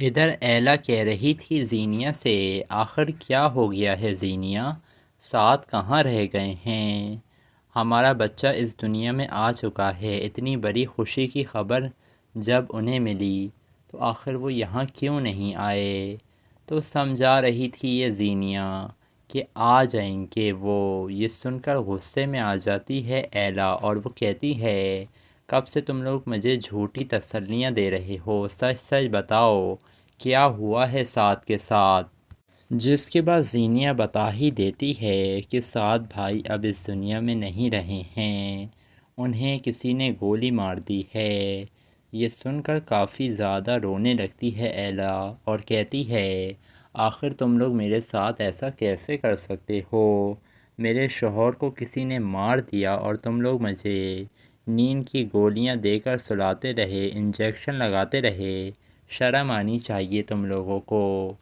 ادھر ایلا کہہ رہی تھی زینیا سے، آخر کیا ہو گیا ہے زینیا، ساتھ کہاں رہ گئے ہیں؟ ہمارا بچہ اس دنیا میں آ چکا ہے، اتنی بڑی خوشی کی خبر جب انہیں ملی تو آخر وہ یہاں کیوں نہیں آئے؟ تو سمجھا رہی تھی یہ زینیا کہ آ جائیں گے وہ۔ یہ سن کر غصے میں آ جاتی ہے ایلا اور وہ کہتی ہے، کب سے تم لوگ مجھے جھوٹی تسلیاں دے رہے ہو، سچ سچ بتاؤ کیا ہوا ہے سعد کے ساتھ؟ جس کے بعد زینیا بتا ہی دیتی ہے کہ سعد بھائی اب اس دنیا میں نہیں رہے ہیں، انہیں کسی نے گولی مار دی ہے۔ یہ سن کر کافی زیادہ رونے لگتی ہے ایلا اور کہتی ہے، آخر تم لوگ میرے ساتھ ایسا کیسے کر سکتے ہو؟ میرے شوہر کو کسی نے مار دیا اور تم لوگ مجھے نیند کی گولیاں دے کر سلاتے رہے، انجیکشن لگاتے رہے، شرم آنی چاہیے تم لوگوں کو۔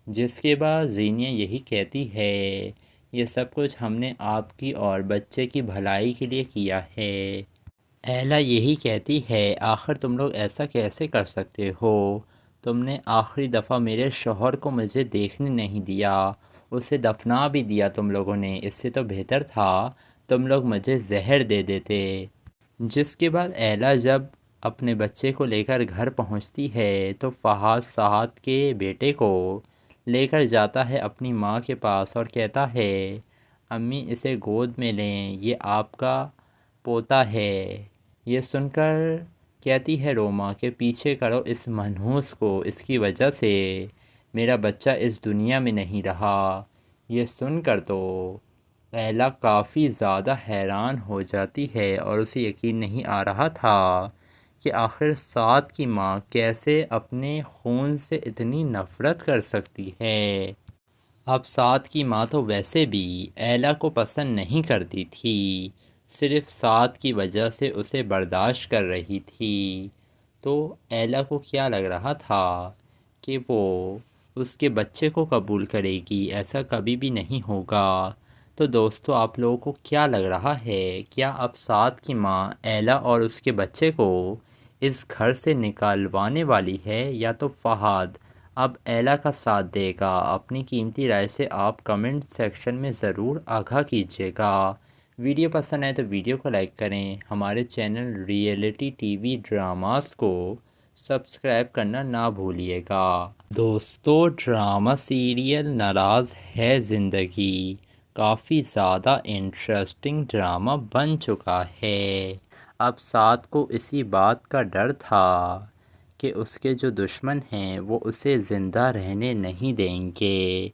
جس کے بعد زینیا یہی کہتی ہے، یہ سب کچھ ہم نے آپ کی اور بچے کی بھلائی کے لیے کیا ہے۔ ایلا یہی کہتی ہے، آخر تم لوگ ایسا کیسے کر سکتے ہو؟ تم نے آخری دفعہ میرے شوہر کو مجھے دیکھنے نہیں دیا، اسے دفنا بھی دیا تم لوگوں نے، اس سے تو بہتر تھا تم لوگ مجھے زہر دے دیتے۔ جس کے بعد ایلا جب اپنے بچے کو لے کر گھر پہنچتی ہے تو فہد سعد کے بیٹے کو لے کر جاتا ہے اپنی ماں کے پاس اور کہتا ہے، امی اسے گود میں لیں، یہ آپ کا پوتا ہے۔ یہ سن کر کہتی ہے روما کہ پیچھے کرو اس منحوس کو، اس کی وجہ سے میرا بچہ اس دنیا میں نہیں رہا۔ یہ سن کر تو ایلا کافی زیادہ حیران ہو جاتی ہے اور اسے یقین نہیں آ رہا تھا کہ آخر سعد کی ماں کیسے اپنے خون سے اتنی نفرت کر سکتی ہے۔ اب سعد کی ماں تو ویسے بھی ایلا کو پسند نہیں کرتی تھی، صرف سعد کی وجہ سے اسے برداشت کر رہی تھی۔ تو ایلا کو کیا لگ رہا تھا کہ وہ اس کے بچے کو قبول کرے گی، ایسا کبھی بھی نہیں ہوگا۔ تو دوستو آپ لوگوں کو کیا لگ رہا ہے، کیا اب سعد کی ماں ایلا اور اس کے بچے کو اس گھر سے نکالوانے والی ہے، یا تو فہد اب ایلا کا ساتھ دے گا؟ اپنی قیمتی رائے سے آپ کمنٹ سیکشن میں ضرور آگاہ کیجیے گا۔ ویڈیو پسند آئے تو ویڈیو کو لائک کریں، ہمارے channel reality T V dramas کو سبسکرائب کرنا نہ بھولیے گا۔ دوستو ڈرامہ سیریل ناراض ہے زندگی کافی زیادہ انٹرسٹنگ ڈرامہ بن چکا ہے۔ اب سعد کو اسی بات کا ڈر تھا کہ اس کے جو دشمن ہیں وہ اسے زندہ رہنے نہیں دیں گے،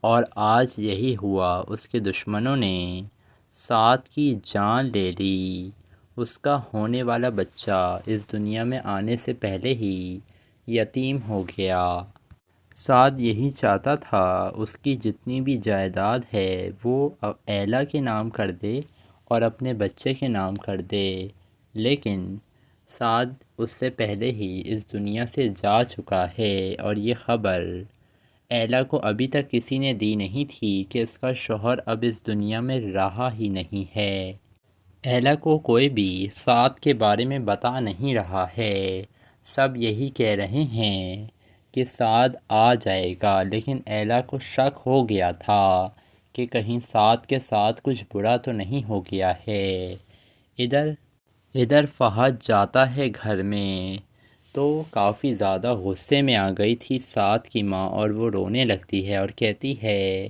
اور آج یہی ہوا، اس کے دشمنوں نے سعد کی جان لے لی۔ اس کا ہونے والا بچہ اس دنیا میں آنے سے پہلے ہی یتیم ہو گیا۔ سعد یہی چاہتا تھا اس کی جتنی بھی جائیداد ہے وہ ایلا کے نام کر دے اور اپنے بچے کے نام کر دے، لیکن سعد اس سے پہلے ہی اس دنیا سے جا چکا ہے، اور یہ خبر ایلا کو ابھی تک کسی نے دی نہیں تھی کہ اس کا شوہر اب اس دنیا میں رہا ہی نہیں ہے۔ ایلا کو کوئی بھی سعد کے بارے میں بتا نہیں رہا ہے، سب یہی کہہ رہے ہیں کہ سعد آ جائے گا، لیکن ایلا کو شک ہو گیا تھا کہ کہیں سعد کے ساتھ کچھ برا تو نہیں ہو گیا ہے۔ ادھر فہد جاتا ہے گھر میں تو کافی زیادہ غصے میں آ گئی تھی سعد کی ماں، اور وہ رونے لگتی ہے اور کہتی ہے،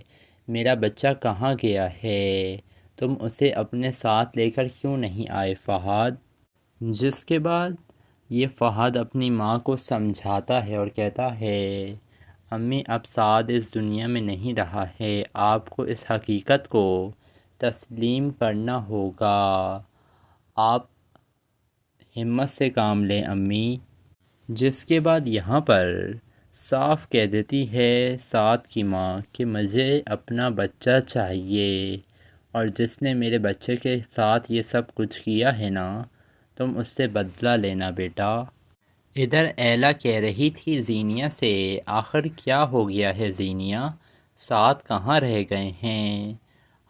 میرا بچہ کہاں گیا ہے؟ تم اسے اپنے ساتھ لے کر کیوں نہیں آئے فہد؟ جس کے بعد یہ فہد اپنی ماں کو سمجھاتا ہے اور کہتا ہے، امی اب سعد اس دنیا میں نہیں رہا ہے، آپ کو اس حقیقت کو تسلیم کرنا ہوگا، آپ ہمت سے کام لیں امی۔ جس کے بعد یہاں پر صاف کہہ دیتی ہے سعد کی ماں کہ مجھے اپنا بچہ چاہیے، اور جس نے میرے بچے کے ساتھ یہ سب کچھ کیا ہے نا، تم اس سے بدلہ لینا بیٹا۔ ادھر ایلا کہہ رہی تھی زینیا سے، آخر کیا ہو گیا ہے زینیا، سعد کہاں رہ گئے ہیں؟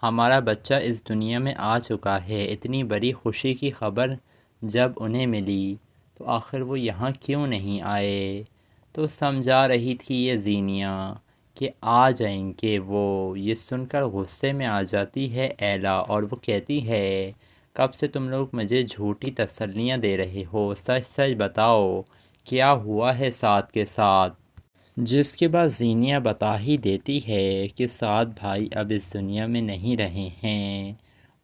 ہمارا بچہ اس دنیا میں آ چکا ہے، اتنی بڑی خوشی کی خبر جب انہیں ملی تو آخر وہ یہاں کیوں نہیں آئے؟ تو سمجھا رہی تھی یہ زینیہ کہ آ جائیں گے وہ۔ یہ سن کر غصے میں آ جاتی ہے ایلا اور وہ کہتی ہے کب سے تم لوگ مجھے جھوٹی تسلیاں دے رہے ہو، سچ سچ بتاؤ کیا ہوا ہے سعد کے ساتھ۔ جس کے بعد زینیہ بتا ہی دیتی ہے کہ سعد بھائی اب اس دنیا میں نہیں رہے ہیں،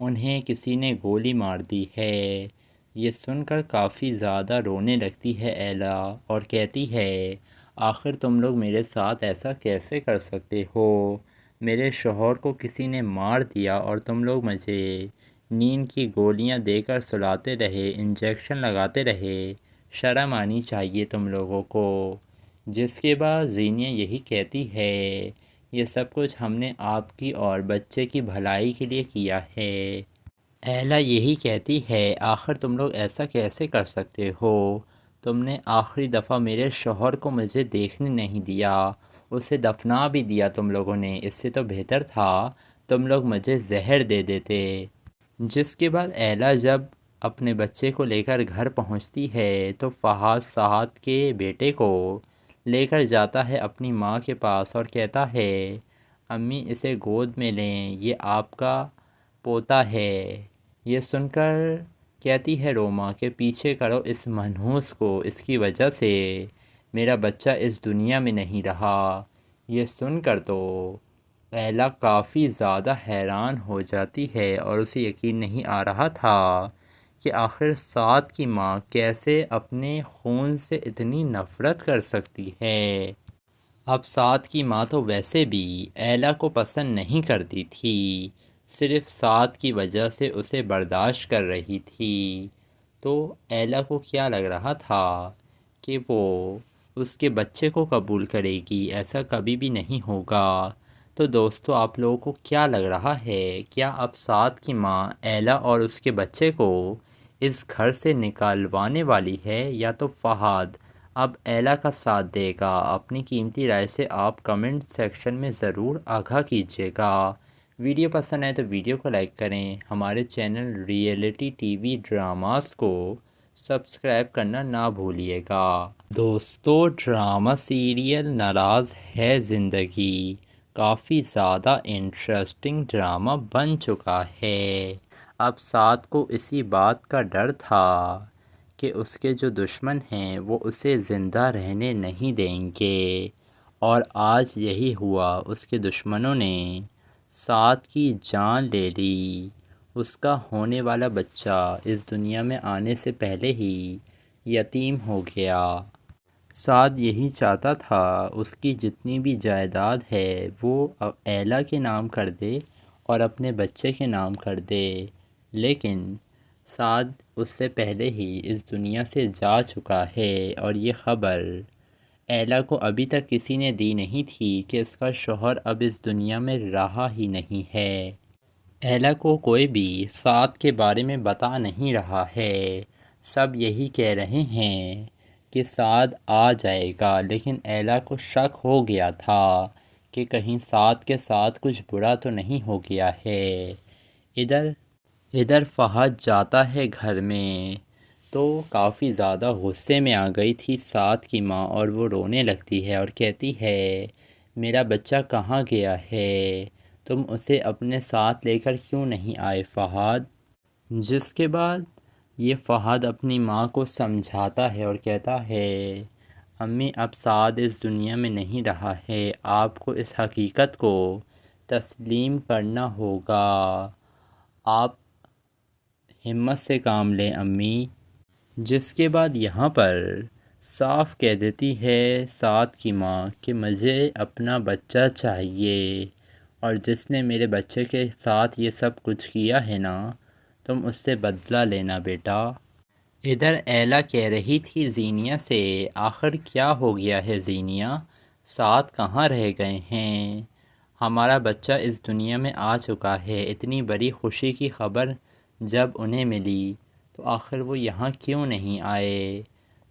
انہیں کسی نے گولی مار دی ہے۔ یہ سن کر کافی زیادہ رونے لگتی ہے ایلا اور کہتی ہے آخر تم لوگ میرے ساتھ ایسا کیسے کر سکتے ہو، میرے شوہر کو کسی نے مار دیا اور تم لوگ مجھے نیند کی گولیاں دے کر سلاتے رہے، انجیکشن لگاتے رہے، شرم آنی چاہیے تم لوگوں کو۔ جس کے بعد زینیہ یہی کہتی ہے یہ سب کچھ ہم نے آپ کی اور بچے کی بھلائی کے لیے کیا ہے۔ ایلا یہی کہتی ہے آخر تم لوگ ایسا کیسے کر سکتے ہو، تم نے آخری دفعہ میرے شوہر کو مجھے دیکھنے نہیں دیا، اسے دفنا بھی دیا تم لوگوں نے، اس سے تو بہتر تھا تم لوگ مجھے زہر دے دیتے۔ جس کے بعد ایلا جب اپنے بچے کو لے کر گھر پہنچتی ہے تو فہد سعد کے بیٹے کو لے کر جاتا ہے اپنی ماں کے پاس اور کہتا ہے امی اسے گود میں لیں، یہ آپ کا پوتا ہے۔ یہ سن کر کہتی ہے روما کہ پیچھے کرو اس منحوس کو، اس کی وجہ سے میرا بچہ اس دنیا میں نہیں رہا۔ یہ سن کر تو ایلا کافی زیادہ حیران ہو جاتی ہے اور اسے یقین نہیں آ رہا تھا کہ آخر سعد کی ماں کیسے اپنے خون سے اتنی نفرت کر سکتی ہے۔ اب سعد کی ماں تو ویسے بھی ایلا کو پسند نہیں کرتی تھی، صرف سعد کی وجہ سے اسے برداشت کر رہی تھی۔ تو ایلا کو کیا لگ رہا تھا کہ وہ اس کے بچے کو قبول کرے گی، ایسا کبھی بھی نہیں ہوگا۔ تو دوستو آپ لوگوں کو کیا لگ رہا ہے، کیا اب سعد کی ماں ایلا اور اس کے بچے کو اس گھر سے نکالوانے والی ہے یا تو فہد اب ایلا کا ساتھ دے گا؟ اپنی قیمتی رائے سے آپ کمنٹ سیکشن میں ضرور آگاہ کیجیے گا۔ ویڈیو پسند آئے تو ویڈیو کو لائک کریں، ہمارے channel reality T V dramas کو سبسکرائب کرنا نہ بھولیے گا۔ دوستو ڈرامہ سیریل ناراض ہے زندگی کافی زیادہ انٹرسٹنگ ڈرامہ بن چکا ہے۔ اب سعد کو اسی بات کا ڈر تھا کہ اس کے جو دشمن ہیں وہ اسے زندہ رہنے نہیں دیں گے، اور آج یہی ہوا، اس کے دشمنوں نے سعد کی جان لے لی۔ اس کا ہونے والا بچہ اس دنیا میں آنے سے پہلے ہی یتیم ہو گیا۔ سعد یہی چاہتا تھا اس کی جتنی بھی جائیداد ہے وہ ایلا کے نام کر دے اور اپنے بچے کے نام کر دے، لیکن سعد اس سے پہلے ہی اس دنیا سے جا چکا ہے، اور یہ خبر ایلا کو ابھی تک کسی نے دی نہیں تھی کہ اس کا شوہر اب اس دنیا میں رہا ہی نہیں ہے۔ ایلا کو کوئی بھی سعد کے بارے میں بتا نہیں رہا ہے، سب یہی کہہ رہے ہیں کہ سعد آ جائے گا، لیکن ایلا کو شک ہو گیا تھا کہ کہیں سعد کے ساتھ کچھ برا تو نہیں ہو گیا ہے۔ ادھر فہد جاتا ہے گھر میں تو کافی زیادہ غصے میں آ گئی تھی سعد کی ماں، اور وہ رونے لگتی ہے اور کہتی ہے میرا بچہ کہاں گیا ہے، تم اسے اپنے ساتھ لے کر کیوں نہیں آئے فہد؟ جس کے بعد یہ فہد اپنی ماں کو سمجھاتا ہے اور کہتا ہے امی اب سعد اس دنیا میں نہیں رہا ہے، آپ کو اس حقیقت کو تسلیم کرنا ہوگا، آپ ہمت سے کام لیں امی۔ جس کے بعد یہاں پر صاف کہہ دیتی ہے سعد کی ماں کہ مجھے اپنا بچہ چاہیے، اور جس نے میرے بچے کے ساتھ یہ سب کچھ کیا ہے نا، تم اس سے بدلہ لینا بیٹا۔ ادھر ایلا کہہ رہی تھی زینیہ سے آخر کیا ہو گیا ہے زینیہ، سعد کہاں رہ گئے ہیں، ہمارا بچہ اس دنیا میں آ چکا ہے، اتنی بڑی خوشی کی خبر جب انہیں ملی تو آخر وہ یہاں کیوں نہیں آئے؟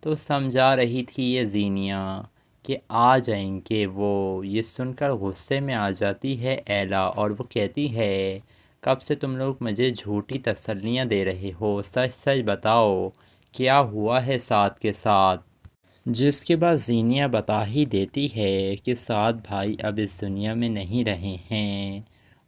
تو سمجھا رہی تھی یہ زینیہ کہ آ جائیں گے وہ۔ یہ سن کر غصے میں آ جاتی ہے ایلا اور وہ کہتی ہے کب سے تم لوگ مجھے جھوٹی تسلیاں دے رہے ہو، سچ سچ بتاؤ کیا ہوا ہے سعد کے ساتھ۔ جس کے بعد زینیہ بتا ہی دیتی ہے کہ 7 بھائی اب اس دنیا میں نہیں رہے ہیں،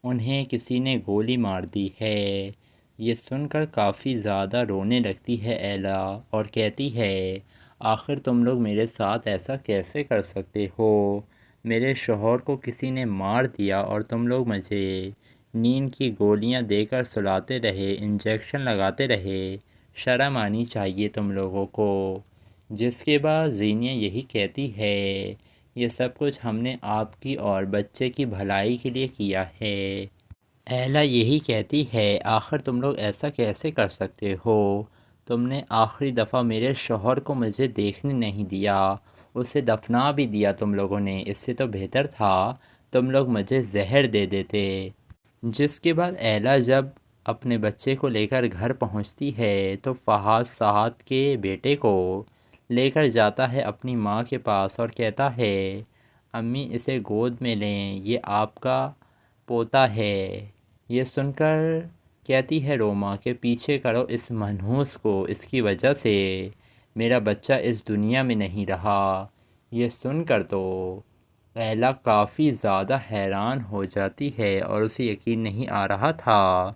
انہیں کسی نے گولی مار دی ہے۔ یہ سن کر کافی زیادہ رونے لگتی ہے ایلا اور کہتی ہے آخر تم لوگ میرے ساتھ ایسا کیسے کر سکتے ہو؟ میرے شوہر کو کسی نے مار دیا اور تم لوگ مجھے نیند کی گولیاں دے کر سلاتے رہے، انجیکشن لگاتے رہے، شرم آنی چاہیے تم لوگوں کو۔ جس کے بعد زینیہ یہی کہتی ہے یہ سب کچھ ہم نے آپ کی اور بچے کی بھلائی کے لیے کیا ہے۔ ایلا یہی کہتی ہے آخر تم لوگ ایسا کیسے کر سکتے ہو؟ تم نے آخری دفعہ میرے شوہر کو مجھے دیکھنے نہیں دیا، اسے دفنا بھی دیا تم لوگوں نے، اس سے تو بہتر تھا تم لوگ مجھے زہر دے دیتے۔ جس کے بعد ایلا جب اپنے بچے کو لے کر گھر پہنچتی ہے تو فہد سعد کے بیٹے کو لے کر جاتا ہے اپنی ماں کے پاس اور کہتا ہے امی اسے گود میں لیں، یہ آپ کا پوتا ہے۔ یہ سن کر کہتی ہے روما کہ پیچھے کرو اس منحوس کو، اس کی وجہ سے میرا بچہ اس دنیا میں نہیں رہا۔ یہ سن کر تو ایلا کافی زیادہ حیران ہو جاتی ہے اور اسے یقین نہیں آ رہا تھا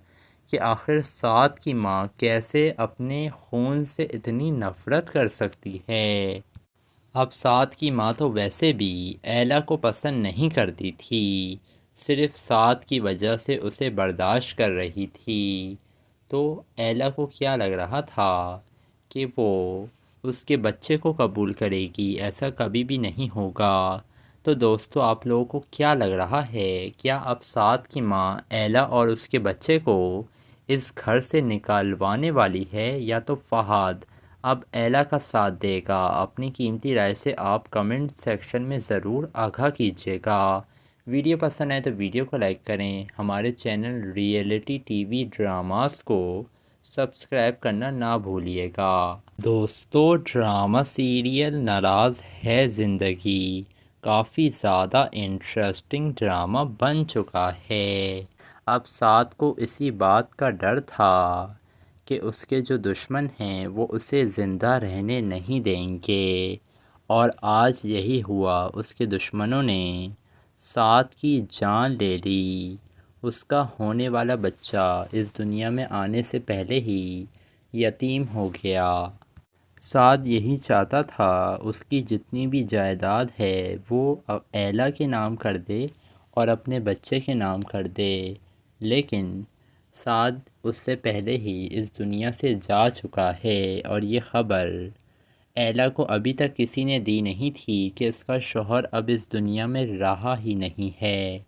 کہ آخر سعد کی ماں کیسے اپنے خون سے اتنی نفرت کر سکتی ہے۔ اب سعد کی ماں تو ویسے بھی ایلا کو پسند نہیں کرتی تھی، صرف سعد کی وجہ سے اسے برداشت کر رہی تھی۔ تو ایلا کو کیا لگ رہا تھا کہ وہ اس کے بچے کو قبول کرے گی، ایسا کبھی بھی نہیں ہوگا۔ تو دوستو آپ لوگوں کو کیا لگ رہا ہے، کیا اب سعد کی ماں ایلا اور اس کے بچے کو اس گھر سے نکالوانے والی ہے، یا تو فہد اب ایلا کا ساتھ دے گا؟ اپنی قیمتی رائے سے آپ کمنٹ سیکشن میں ضرور آگاہ کیجیے گا۔ ویڈیو پسند آئے تو ویڈیو کو لائک کریں، ہمارے channel reality T V dramas کو سبسکرائب کرنا نہ بھولیے گا۔ دوستو ڈرامہ سیریل ناراض ہے زندگی کافی زیادہ انٹرسٹنگ ڈرامہ بن چکا ہے۔ اب سعد کو اسی بات کا ڈر تھا کہ اس کے جو دشمن ہیں وہ اسے زندہ رہنے نہیں دیں گے، اور آج یہی ہوا، اس کے دشمنوں نے سعد کی جان لے لی۔ اس کا ہونے والا بچہ اس دنیا میں آنے سے پہلے ہی یتیم ہو گیا۔ سعد یہی چاہتا تھا اس کی جتنی بھی جائیداد ہے وہ ایلا کے نام کر دے اور اپنے بچے کے نام کر دے، لیکن سعد اس سے پہلے ہی اس دنیا سے جا چکا ہے، اور یہ خبر ایلا کو ابھی تک کسی نے دی نہیں تھی کہ اس کا شوہر اب اس دنیا میں رہا ہی نہیں ہے۔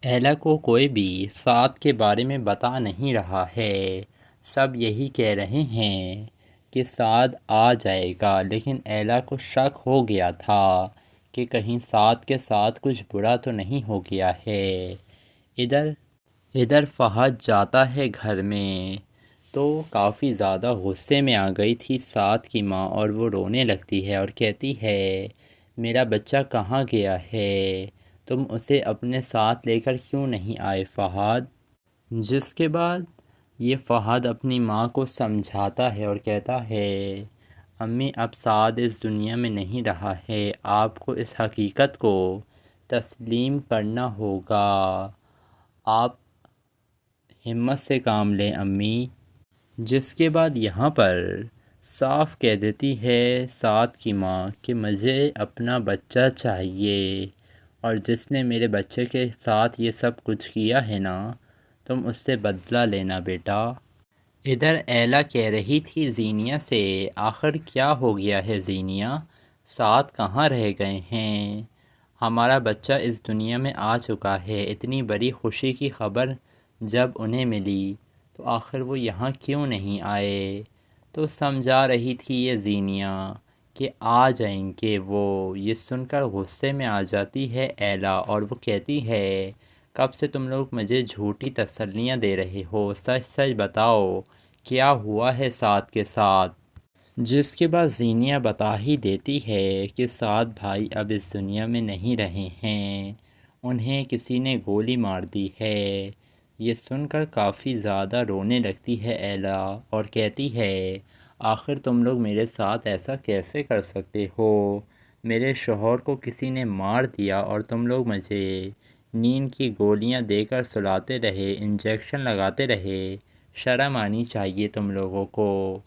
ایلا کو کوئی بھی سعد کے بارے میں بتا نہیں رہا ہے، سب یہی کہہ رہے ہیں کہ سعد آ جائے گا، لیکن ایلا کو شک ہو گیا تھا کہ کہیں سعد کے ساتھ کچھ برا تو نہیں ہو گیا ہے۔ ادھر فہد جاتا ہے گھر میں تو کافی زیادہ غصے میں آ گئی تھی سعد کی ماں، اور وہ رونے لگتی ہے اور کہتی ہے میرا بچہ کہاں گیا ہے، تم اسے اپنے ساتھ لے کر کیوں نہیں آئے فہد؟ جس کے بعد یہ فہد اپنی ماں کو سمجھاتا ہے اور کہتا ہے امی اب سعد اس دنیا میں نہیں رہا ہے، آپ کو اس حقیقت کو تسلیم کرنا ہوگا، آپ ہمت سے کام لیں امی۔ جس کے بعد یہاں پر صاف کہہ دیتی ہے سعد کی ماں کہ مجھے اپنا بچہ چاہیے، اور جس نے میرے بچے کے ساتھ یہ سب کچھ کیا ہے نا، تم اس سے بدلہ لینا بیٹا۔ ادھر ایلا کہہ رہی تھی زینیہ سے آخر کیا ہو گیا ہے زینیہ، سعد کہاں رہ گئے ہیں؟ ہمارا بچہ اس دنیا میں آ چکا ہے، اتنی بڑی خوشی کی خبر جب انہیں ملی تو آخر وہ یہاں کیوں نہیں آئے؟ تو سمجھا رہی تھی یہ زینیہ کہ آ جائیں گے وہ۔ یہ سن کر غصے میں آ جاتی ہے ایلا اور وہ کہتی ہے کب سے تم لوگ مجھے جھوٹی تسلیاں دے رہے ہو، سچ سچ بتاؤ کیا ہوا ہے سعد کے ساتھ؟ جس کے بعد زینیہ بتا ہی دیتی ہے کہ سعد بھائی اب اس دنیا میں نہیں رہے ہیں، انہیں کسی نے گولی مار دی ہے۔ یہ سن کر کافی زیادہ رونے لگتی ہے ایلا اور کہتی ہے آخر تم لوگ میرے ساتھ ایسا کیسے کر سکتے ہو؟ میرے شوہر کو کسی نے مار دیا اور تم لوگ مجھے نیند کی گولیاں دے کر سلاتے رہے، انجیکشن لگاتے رہے، شرم آنی چاہیے تم لوگوں کو۔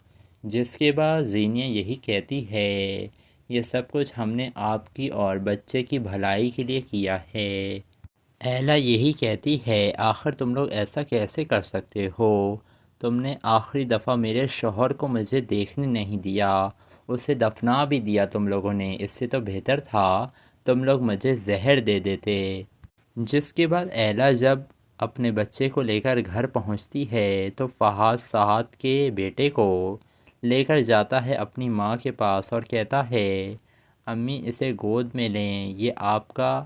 جس کے بعد زینیہ یہی کہتی ہے، یہ سب کچھ ہم نے آپ کی اور بچے کی بھلائی کے لیے کیا ہے۔ ایلا یہی کہتی ہے، آخر تم لوگ ایسا کیسے کر سکتے ہو؟ تم نے آخری دفعہ میرے شوہر کو مجھے دیکھنے نہیں دیا، اسے دفنا بھی دیا تم لوگوں نے۔ اس سے تو بہتر تھا تم لوگ مجھے زہر دے دیتے۔ جس کے بعد ایلا جب اپنے بچے کو لے کر گھر پہنچتی ہے تو فہد سعد کے بیٹے کو لے کر جاتا ہے اپنی ماں کے پاس اور کہتا ہے، امی اسے گود میں لیں، یہ آپ کا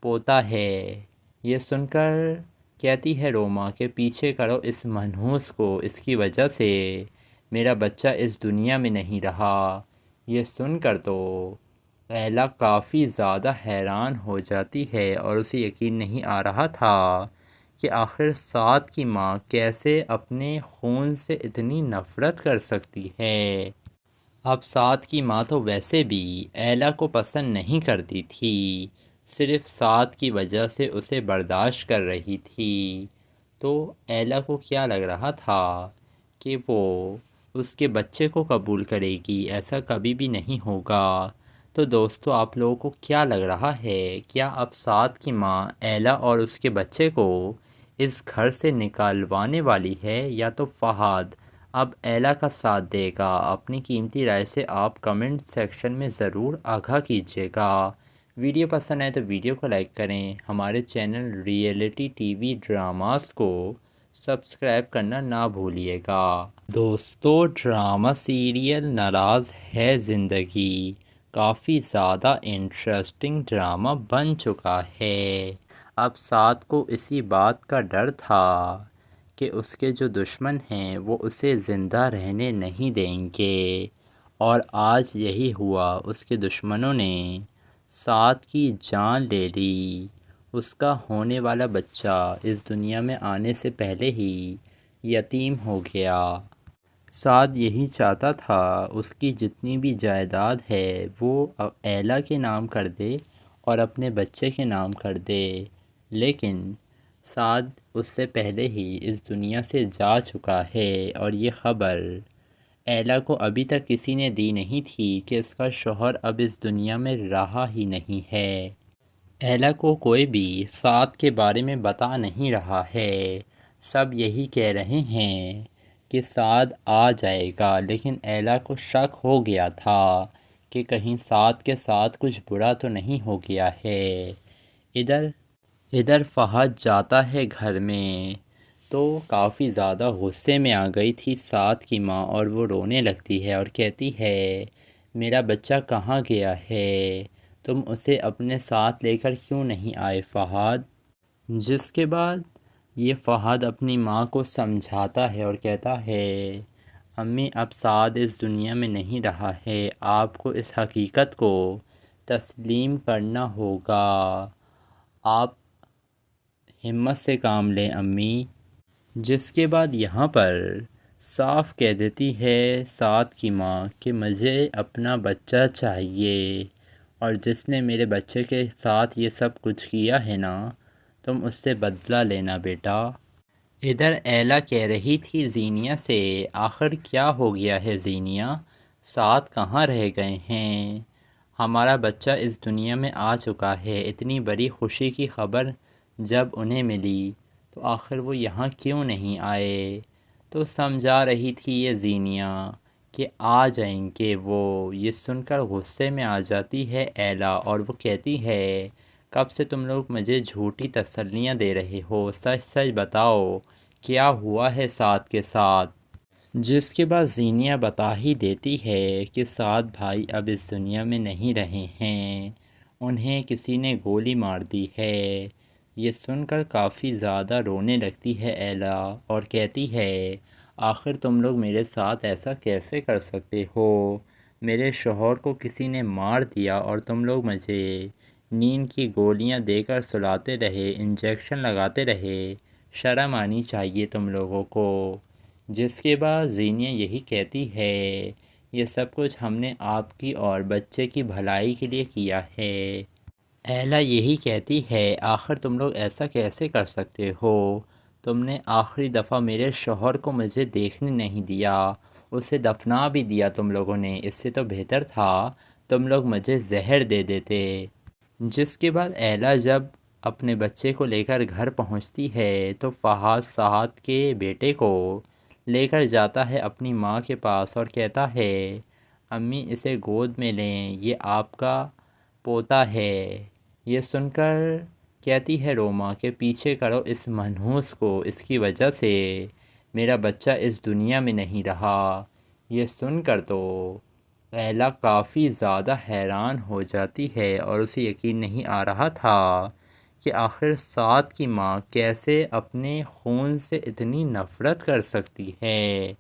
پوتا ہے۔ یہ سن کر کہتی ہے روما کہ پیچھے کرو اس منحوس کو، اس کی وجہ سے میرا بچہ اس دنیا میں نہیں رہا۔ یہ سن کر تو ایلا کافی زیادہ حیران ہو جاتی ہے اور اسے یقین نہیں آ رہا تھا کہ آخر سعد کی ماں کیسے اپنے خون سے اتنی نفرت کر سکتی ہے۔ اب سعد کی ماں تو ویسے بھی ایلا کو پسند نہیں کرتی تھی، صرف سعد کی وجہ سے اسے برداشت کر رہی تھی۔ تو ایلا کو کیا لگ رہا تھا کہ وہ اس کے بچے کو قبول کرے گی، ایسا کبھی بھی نہیں ہوگا۔ تو دوستو آپ لوگوں کو کیا لگ رہا ہے، کیا اب سعد کی ماں ایلا اور اس کے بچے کو اس گھر سے نکالوانے والی ہے، یا تو فہد اب ایلا کا ساتھ دے گا؟ اپنی قیمتی رائے سے آپ کمنٹ سیکشن میں ضرور آگاہ کیجیے گا۔ ویڈیو پسند آئے تو ویڈیو کو لائک کریں، ہمارے channel reality T V dramas کو سبسکرائب کرنا نہ بھولیے گا۔ دوستو ڈرامہ سیریل ناراض ہے زندگی کافی زیادہ انٹرسٹنگ ڈرامہ بن چکا ہے۔ اب سعد کو اسی بات کا ڈر تھا کہ اس کے جو دشمن ہیں وہ اسے زندہ رہنے نہیں دیں گے، اور آج یہی ہوا، اس کے دشمنوں نے سعد کی جان لے لی۔ اس کا ہونے والا بچہ اس دنیا میں آنے سے پہلے ہی یتیم ہو گیا۔ سعد یہی چاہتا تھا اس کی جتنی بھی جائیداد ہے وہ ایلا کے نام کر دے اور اپنے بچے کے نام کر دے، لیکن سعد اس سے پہلے ہی اس دنیا سے جا چکا ہے، اور یہ خبر ایلا کو ابھی تک کسی نے دی نہیں تھی کہ اس کا شوہر اب اس دنیا میں رہا ہی نہیں ہے۔ ایلا کو کوئی بھی سعد کے بارے میں بتا نہیں رہا ہے، سب یہی کہہ رہے ہیں کہ سعد آ جائے گا، لیکن ایلا کو شک ہو گیا تھا کہ کہیں سعد کے ساتھ کچھ برا تو نہیں ہو گیا ہے۔ ادھر فہد جاتا ہے گھر میں تو کافی زیادہ غصے میں آ گئی تھی سعد کی ماں، اور وہ رونے لگتی ہے اور کہتی ہے، میرا بچہ کہاں گیا ہے؟ تم اسے اپنے ساتھ لے کر کیوں نہیں آئے فہد؟ جس کے بعد یہ فہد اپنی ماں کو سمجھاتا ہے اور کہتا ہے، امی اب سعد اس دنیا میں نہیں رہا ہے، آپ کو اس حقیقت کو تسلیم کرنا ہوگا، آپ ہمت سے کام لیں امی۔ جس کے بعد یہاں پر صاف کہہ دیتی ہے سعد کی ماں کہ مجھے اپنا بچہ چاہیے، اور جس نے میرے بچے کے ساتھ یہ سب کچھ کیا ہے نا، تم اس سے بدلہ لینا بیٹا۔ ادھر ایلا کہہ رہی تھی زینیہ سے، آخر کیا ہو گیا ہے زینیہ، سعد کہاں رہ گئے ہیں؟ ہمارا بچہ اس دنیا میں آ چکا ہے، اتنی بڑی خوشی کی خبر جب انہیں ملی تو آخر وہ یہاں کیوں نہیں آئے؟ تو سمجھا رہی تھی یہ زینیہ کہ آ جائیں گے وہ۔ یہ سن کر غصے میں آ جاتی ہے ایلا اور وہ کہتی ہے، کب سے تم لوگ مجھے جھوٹی تسلیاں دے رہے ہو، سچ سچ بتاؤ کیا ہوا ہے سعد کے ساتھ؟ جس کے بعد زینیہ بتا ہی دیتی ہے کہ سعد بھائی اب اس دنیا میں نہیں رہے ہیں، انہیں کسی نے گولی مار دی ہے۔ یہ سن کر کافی زیادہ رونے لگتی ہے ایلا اور کہتی ہے، آخر تم لوگ میرے ساتھ ایسا کیسے کر سکتے ہو؟ میرے شوہر کو کسی نے مار دیا اور تم لوگ مجھے نیند کی گولیاں دے کر سلاتے رہے، انجیکشن لگاتے رہے، شرم آنی چاہیے تم لوگوں کو۔ جس کے بعد زینیہ یہی کہتی ہے یہ سب کچھ ہم نے آپ کی اور بچے کی بھلائی کے لیے کیا ہے۔ ایلا یہی کہتی ہے آخر تم لوگ ایسا کیسے کر سکتے ہو؟ تم نے آخری دفعہ میرے شوہر کو مجھے دیکھنے نہیں دیا، اسے دفنا بھی دیا تم لوگوں نے، اس سے تو بہتر تھا تم لوگ مجھے زہر دے دیتے۔ جس کے بعد ایلا جب اپنے بچے کو لے کر گھر پہنچتی ہے تو فہد سعد کے بیٹے کو لے کر جاتا ہے اپنی ماں کے پاس اور کہتا ہے امی اسے گود میں لیں، یہ آپ کا پوتا ہے۔ یہ سن کر کہتی ہے روما کہ پیچھے کرو اس منحوس کو، اس کی وجہ سے میرا بچہ اس دنیا میں نہیں رہا۔ یہ سن کر تو ایلا کافی زیادہ حیران ہو جاتی ہے اور اسے یقین نہیں آ رہا تھا کہ آخر سعد کی ماں کیسے اپنے خون سے اتنی نفرت کر سکتی ہے۔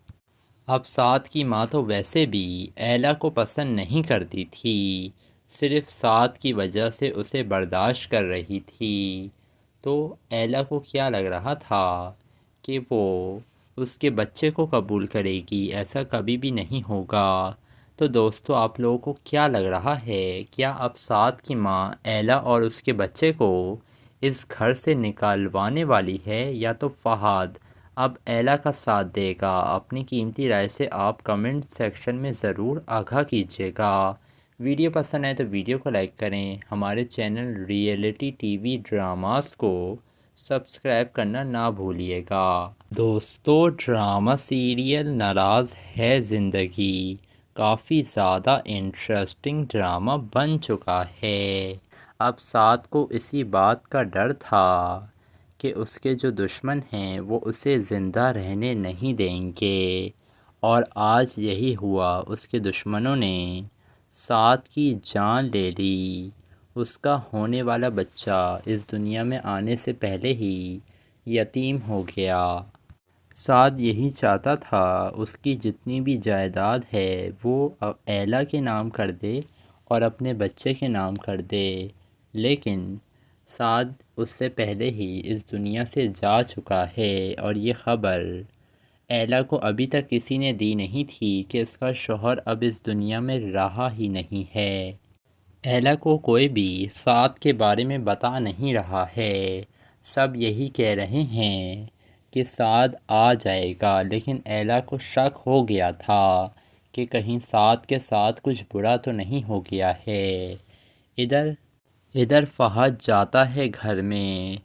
اب سعد کی ماں تو ویسے بھی ایلا کو پسند نہیں کرتی تھی، صرف سعد کی وجہ سے اسے برداشت کر رہی تھی۔ تو ایلا کو کیا لگ رہا تھا کہ وہ اس کے بچے کو قبول کرے گی، ایسا کبھی بھی نہیں ہوگا۔ تو دوستو آپ لوگوں کو کیا لگ رہا ہے، کیا اب سعد کی ماں ایلا اور اس کے بچے کو اس گھر سے نکالوانے والی ہے یا تو فہد اب ایلا کا ساتھ دے گا؟ اپنی قیمتی رائے سے آپ کمنٹ سیکشن میں ضرور آگاہ کیجیے گا۔ ویڈیو پسند آئے تو ویڈیو کو لائک کریں، ہمارے channel reality T V dramas کو سبسکرائب کرنا نہ بھولیے گا۔ دوستو ڈرامہ سیریل ناراض ہے زندگی کافی زیادہ انٹرسٹنگ ڈرامہ بن چکا ہے۔ اب سعد کو اسی بات کا ڈر تھا کہ اس کے جو دشمن ہیں وہ اسے زندہ رہنے نہیں دیں گے، اور آج یہی ہوا، اس کے دشمنوں نے سعد کی جان لے لی۔ اس کا ہونے والا بچہ اس دنیا میں آنے سے پہلے ہی یتیم ہو گیا۔ سعد یہی چاہتا تھا اس کی جتنی بھی جائیداد ہے وہ ایلا کے نام کر دے اور اپنے بچے کے نام کر دے، لیکن سعد اس سے پہلے ہی اس دنیا سے جا چکا ہے، اور یہ خبر ایلا کو ابھی تک کسی نے دی نہیں تھی کہ اس کا شوہر اب اس دنیا میں رہا ہی نہیں ہے۔ ایلا کو کوئی بھی سعد کے بارے میں بتا نہیں رہا ہے، سب یہی کہہ رہے ہیں کہ سعد آ جائے گا، لیکن ایلا کو شک ہو گیا تھا کہ کہیں سعد کے ساتھ کچھ برا تو نہیں ہو گیا ہے۔ ادھر فہد جاتا ہے گھر میں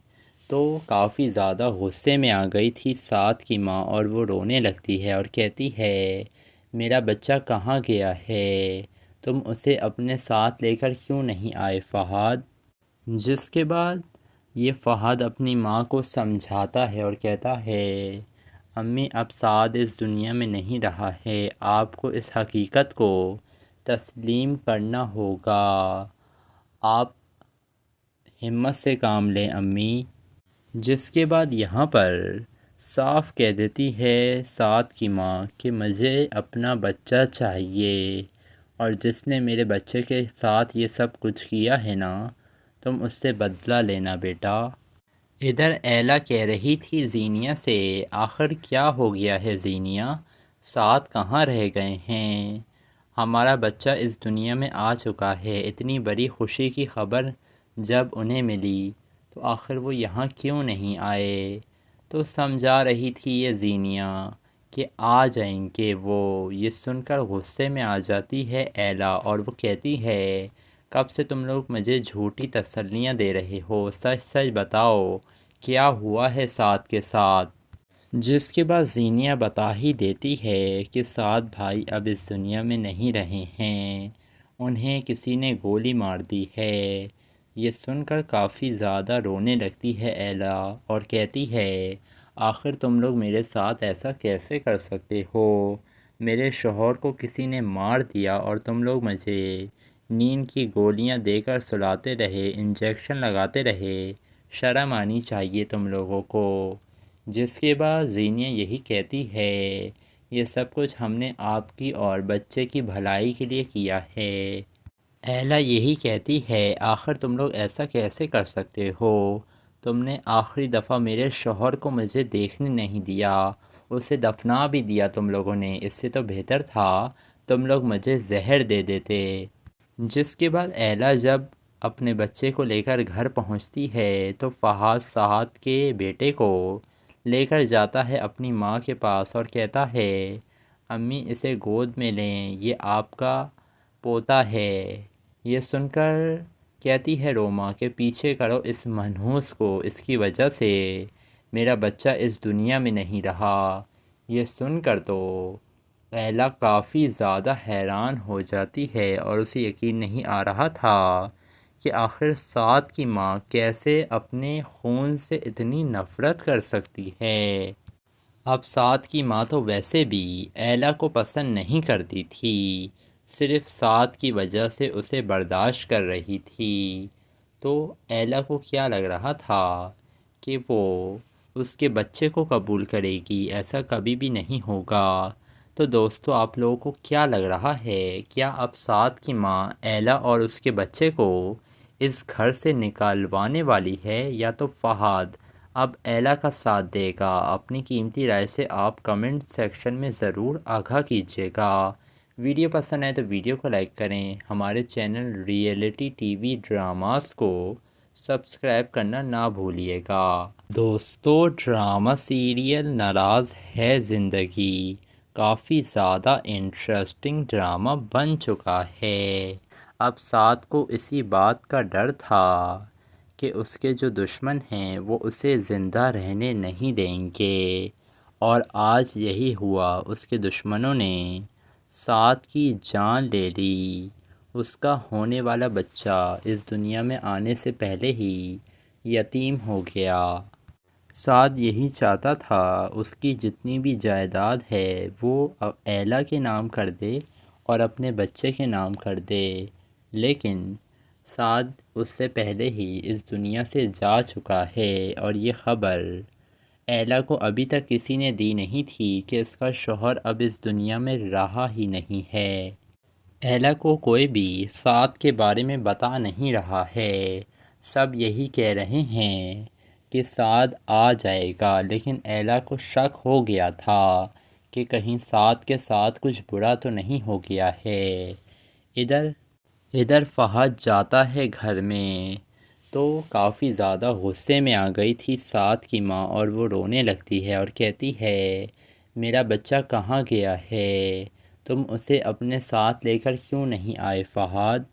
تو کافی زیادہ غصے میں آ گئی تھی سعد کی ماں، اور وہ رونے لگتی ہے اور کہتی ہے میرا بچہ کہاں گیا ہے، تم اسے اپنے ساتھ لے کر کیوں نہیں آئے فہد؟ جس کے بعد یہ فہد اپنی ماں کو سمجھاتا ہے اور کہتا ہے امی اب سعد اس دنیا میں نہیں رہا ہے، آپ کو اس حقیقت کو تسلیم کرنا ہوگا، آپ ہمت سے کام لیں امی۔ جس کے بعد یہاں پر صاف کہہ دیتی ہے سعد کی ماں کہ مجھے اپنا بچہ چاہیے، اور جس نے میرے بچے کے ساتھ یہ سب کچھ کیا ہے نا، تم اس سے بدلہ لینا بیٹا۔ ادھر ایلا کہہ رہی تھی زینیہ سے آخر کیا ہو گیا ہے زینیہ، سعد کہاں رہ گئے ہیں؟ ہمارا بچہ اس دنیا میں آ چکا ہے، اتنی بڑی خوشی کی خبر جب انہیں ملی تو آخر وہ یہاں کیوں نہیں آئے؟ تو سمجھا رہی تھی یہ زینیہ کہ آ جائیں گے وہ۔ یہ سن کر غصے میں آ جاتی ہے ایلا اور وہ کہتی ہے کب سے تم لوگ مجھے جھوٹی تسلیاں دے رہے ہو، سچ سچ بتاؤ کیا ہوا ہے سعد کے ساتھ؟ جس کے بعد زینیہ بتا ہی دیتی ہے کہ سعد بھائی اب اس دنیا میں نہیں رہے ہیں، انہیں کسی نے گولی مار دی ہے۔ یہ سن کر کافی زیادہ رونے لگتی ہے ایلا اور کہتی ہے آخر تم لوگ میرے ساتھ ایسا کیسے کر سکتے ہو، میرے شوہر کو کسی نے مار دیا اور تم لوگ مجھے نیند کی گولیاں دے کر سلاتے رہے، انجیکشن لگاتے رہے، شرم آنی چاہیے تم لوگوں کو۔ جس کے بعد زینیہ یہی کہتی ہے یہ سب کچھ ہم نے آپ کی اور بچے کی بھلائی کے لیے کیا ہے۔ ایلا یہی کہتی ہے آخر تم لوگ ایسا کیسے کر سکتے ہو، تم نے آخری دفعہ میرے شوہر کو مجھے دیکھنے نہیں دیا، اسے دفنا بھی دیا تم لوگوں نے، اس سے تو بہتر تھا تم لوگ مجھے زہر دے دیتے۔ جس کے بعد ایلا جب اپنے بچے کو لے کر گھر پہنچتی ہے تو فہد سعد کے بیٹے کو لے کر جاتا ہے اپنی ماں کے پاس اور کہتا ہے امی اسے گود میں لیں، یہ آپ کا پوتا ہے۔ یہ سن کر کہتی ہے روما کہ پیچھے کرو اس منحوس کو، اس کی وجہ سے میرا بچہ اس دنیا میں نہیں رہا۔ یہ سن کر تو ایلا کافی زیادہ حیران ہو جاتی ہے اور اسے یقین نہیں آ رہا تھا کہ آخر سعد کی ماں کیسے اپنے خون سے اتنی نفرت کر سکتی ہے۔ اب سعد کی ماں تو ویسے بھی ایلا کو پسند نہیں کرتی تھی، صرف سعد کی وجہ سے اسے برداشت کر رہی تھی۔ تو ایلا کو کیا لگ رہا تھا کہ وہ اس کے بچے کو قبول کرے گی، ایسا کبھی بھی نہیں ہوگا۔ تو دوستو آپ لوگوں کو کیا لگ رہا ہے، کیا اب سعد کی ماں ایلا اور اس کے بچے کو اس گھر سے نکالوانے والی ہے، یا تو فہد اب ایلا کا ساتھ دے گا؟ اپنی قیمتی رائے سے آپ کمنٹ سیکشن میں ضرور آگاہ کیجیے گا۔ ویڈیو پسند آئے تو ویڈیو کو لائک کریں، ہمارے channel reality T V dramas کو سبسکرائب کرنا نہ بھولیے گا۔ دوستو ڈرامہ سیریل ناراض ہے زندگی کافی زیادہ انٹرسٹنگ ڈرامہ بن چکا ہے۔ اب سعد کو اسی بات کا ڈر تھا کہ اس کے جو دشمن ہیں وہ اسے زندہ رہنے نہیں دیں گے، اور آج یہی ہوا، اس کے دشمنوں نے سعد کی جان لے لی۔ اس کا ہونے والا بچہ اس دنیا میں آنے سے پہلے ہی یتیم ہو گیا۔ سعد یہی چاہتا تھا اس کی جتنی بھی جائیداد ہے وہ ایلا کے نام کر دے اور اپنے بچے کے نام کر دے، لیکن سعد اس سے پہلے ہی اس دنیا سے جا چکا ہے، اور یہ خبر ایلا کو ابھی تک کسی نے دی نہیں تھی کہ اس کا شوہر اب اس دنیا میں رہا ہی نہیں ہے۔ ایلا کو کوئی بھی سعد کے بارے میں بتا نہیں رہا ہے، سب یہی کہہ رہے ہیں کہ سعد آ جائے گا، لیکن ایلا کو شک ہو گیا تھا کہ کہیں سعد کے ساتھ کچھ برا تو نہیں ہو گیا ہے۔ ادھر فہد جاتا ہے گھر میں تو کافی زیادہ غصے میں آ گئی تھی سعد کی ماں، اور وہ رونے لگتی ہے اور کہتی ہے میرا بچہ کہاں گیا ہے، تم اسے اپنے ساتھ لے کر کیوں نہیں آئے فہد؟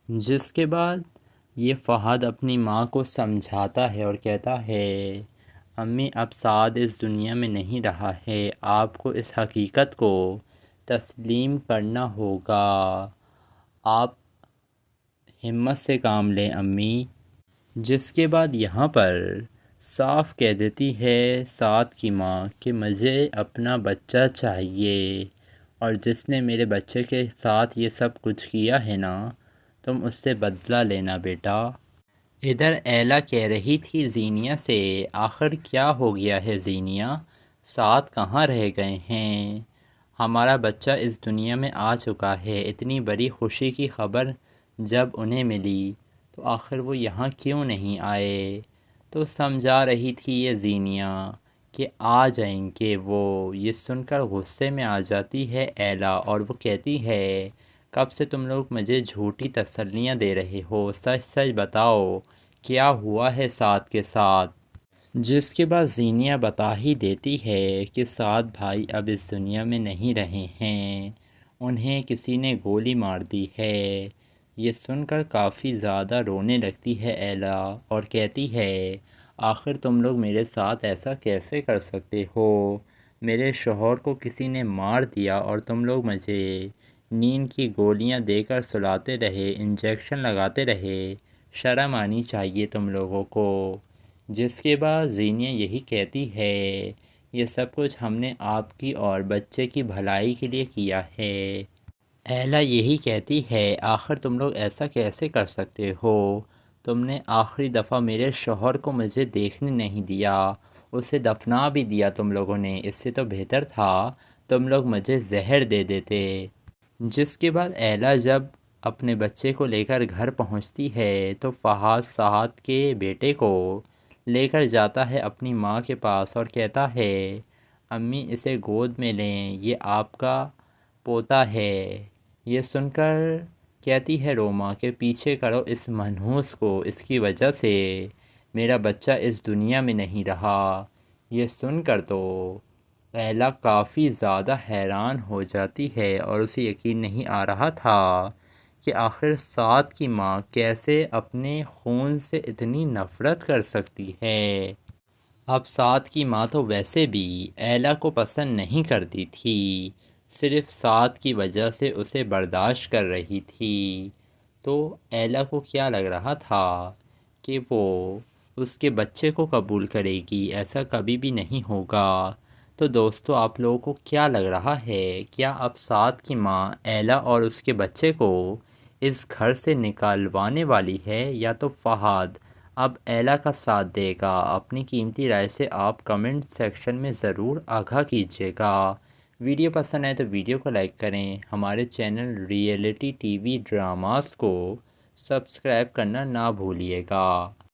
جس کے بعد یہ فہد اپنی ماں کو سمجھاتا ہے اور کہتا ہے امی اب سعد اس دنیا میں نہیں رہا ہے، آپ کو اس حقیقت کو تسلیم کرنا ہوگا، آپ ہمت سے کام لیں امی۔ جس کے بعد یہاں پر صاف کہہ دیتی ہے سعد کی ماں کہ مجھے اپنا بچہ چاہیے، اور جس نے میرے بچے کے ساتھ یہ سب کچھ کیا ہے نا، تم اس سے بدلہ لینا بیٹا۔ ادھر ایلا کہہ رہی تھی زینیا سے آخر کیا ہو گیا ہے زینیا، سعد کہاں رہ گئے ہیں؟ ہمارا بچہ اس دنیا میں آ چکا ہے، اتنی بڑی خوشی کی خبر جب انہیں ملی تو آخر وہ یہاں کیوں نہیں آئے؟ تو سمجھا رہی تھی یہ زینیا کہ آ جائیں گے وہ۔ یہ سن کر غصے میں آ جاتی ہے ایلا اور وہ کہتی ہے کب سے تم لوگ مجھے جھوٹی تسلیاں دے رہے ہو، سچ سچ بتاؤ کیا ہوا ہے سعد کے ساتھ؟ جس کے بعد زینیا بتا ہی دیتی ہے کہ سعد بھائی اب اس دنیا میں نہیں رہے ہیں، انہیں کسی نے گولی مار دی ہے۔ یہ سن کر کافی زیادہ رونے لگتی ہے ایلا اور کہتی ہے آخر تم لوگ میرے ساتھ ایسا کیسے کر سکتے ہو، میرے شوہر کو کسی نے مار دیا اور تم لوگ مجھے نیند کی گولیاں دے کر سلاتے رہے، انجیکشن لگاتے رہے، شرم آنی چاہیے تم لوگوں کو۔ جس کے بعد زینیا یہی کہتی ہے یہ سب کچھ ہم نے آپ کی اور بچے کی بھلائی کے لیے کیا ہے۔ ایلا یہی کہتی ہے آخر تم لوگ ایسا کیسے کر سکتے ہو، تم نے آخری دفعہ میرے شوہر کو مجھے دیکھنے نہیں دیا، اسے دفنا بھی دیا تم لوگوں نے، اس سے تو بہتر تھا تم لوگ مجھے زہر دے دیتے۔ جس کے بعد ایلا جب اپنے بچے کو لے کر گھر پہنچتی ہے تو فہد سعد کے بیٹے کو لے کر جاتا ہے اپنی ماں کے پاس اور کہتا ہے امی اسے گود میں لیں، یہ آپ کا پوتا ہے۔ یہ سن کر کہتی ہے روما کہ پیچھے کرو اس منحوس کو، اس کی وجہ سے میرا بچہ اس دنیا میں نہیں رہا۔ یہ سن کر تو ایلا کافی زیادہ حیران ہو جاتی ہے اور اسے یقین نہیں آ رہا تھا کہ آخر سعد کی ماں کیسے اپنے خون سے اتنی نفرت کر سکتی ہے۔ اب سعد کی ماں تو ویسے بھی ایلا کو پسند نہیں کرتی تھی، صرف سعد کی وجہ سے اسے برداشت کر رہی تھی۔ تو ایلا کو کیا لگ رہا تھا کہ وہ اس کے بچے کو قبول کرے گی، ایسا کبھی بھی نہیں ہوگا۔ تو دوستو آپ لوگوں کو کیا لگ رہا ہے، کیا اب سعد کی ماں ایلا اور اس کے بچے کو اس گھر سے نکالوانے والی ہے، یا تو فہد اب ایلا کا ساتھ دے گا؟ اپنی قیمتی رائے سے آپ کمنٹ سیکشن میں ضرور آگاہ کیجیے گا۔ ویڈیو پسند آئے تو ویڈیو کو لائک کریں، ہمارے channel reality T V dramas کو سبسکرائب کرنا نہ بھولیے گا۔